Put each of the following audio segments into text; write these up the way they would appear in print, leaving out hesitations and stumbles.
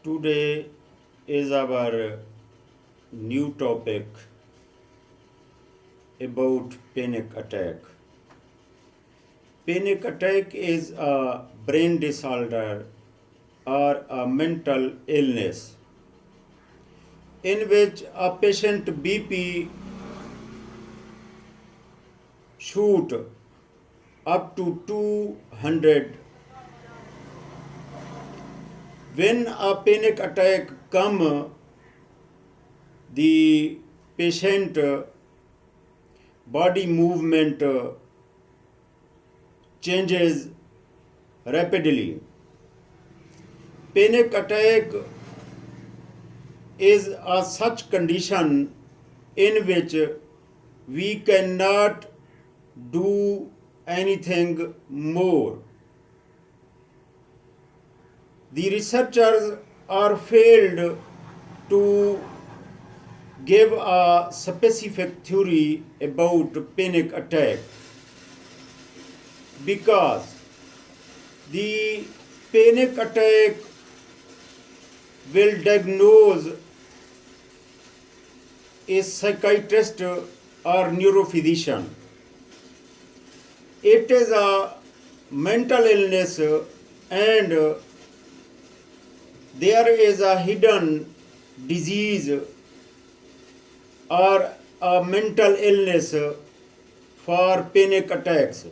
Today is our new topic about panic attack. Panic attack is a brain disorder or a mental illness in which a patient BP shoot up to 200. When a panic attack come, the patient body movement changes rapidly. Panic attack is a such condition in which we cannot do anything more. The researchers are failed to give a specific theory about panic attack because the panic attack will diagnose a psychiatrist or neurophysician. It is a mental illness and there is a hidden disease or a mental illness for panic attacks.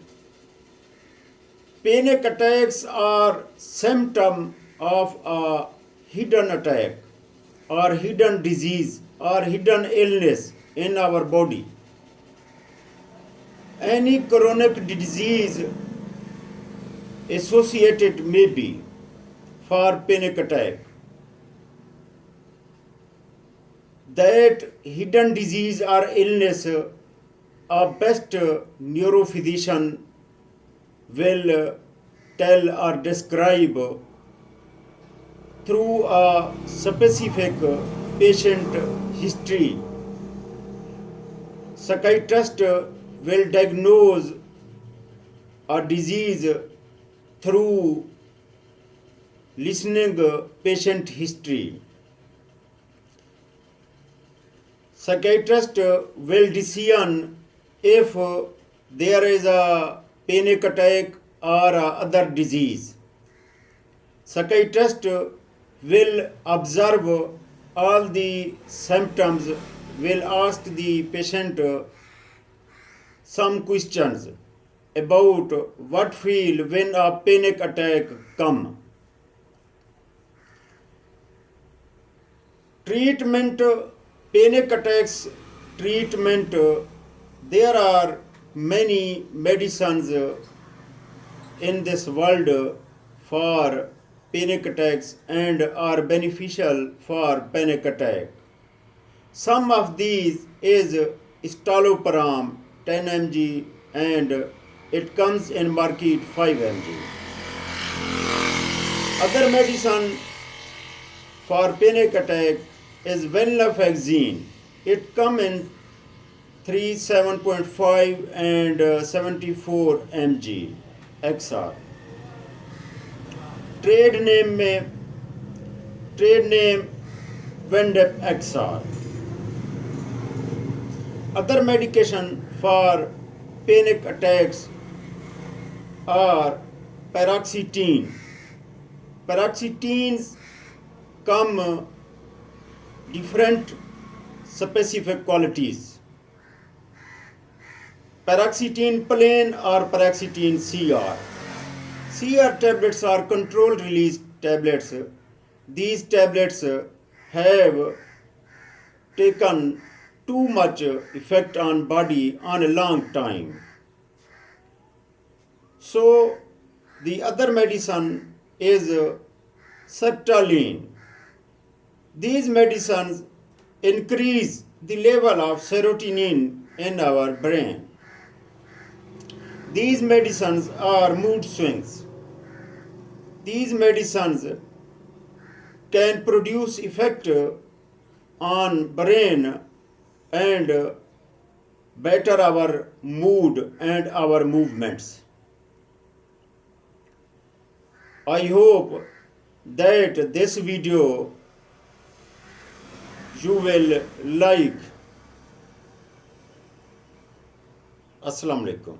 Panic attacks are symptom of a hidden attack or hidden disease or hidden illness in our body. Any chronic disease associated may be for panic attack. That hidden disease or illness, a best neurophysician will tell or describe through a specific patient history. Psychiatrist will diagnose a disease through listening patient history. Psychiatrist will discern if there is a panic attack or other disease. Psychiatrist will observe all the symptoms, will ask the patient some questions about what feel when a panic attack come. Treatment, panic attacks treatment, there are many medicines in this world for panic attacks and are beneficial for panic attack. Some of these is staloperam 10 mg and it comes in market 5 mg. Other medicine for panic attack is venlafaxine. It comes in 3, 7.5 and 74 mg XR. Trade name Vendep XR. Other medication for panic attacks are paroxetine. Paroxetines come different specific qualities. Paroxetine plain or paroxetine CR. CR tablets are controlled release tablets. These tablets have taken too much effect on body on a long time. So the other medicine is sertraline. These medicines increase the level of serotonin in our brain. These medicines are mood swings. These medicines can produce effect on brain and better our mood and our movements. I hope that this video you will like. Assalamu alaikum.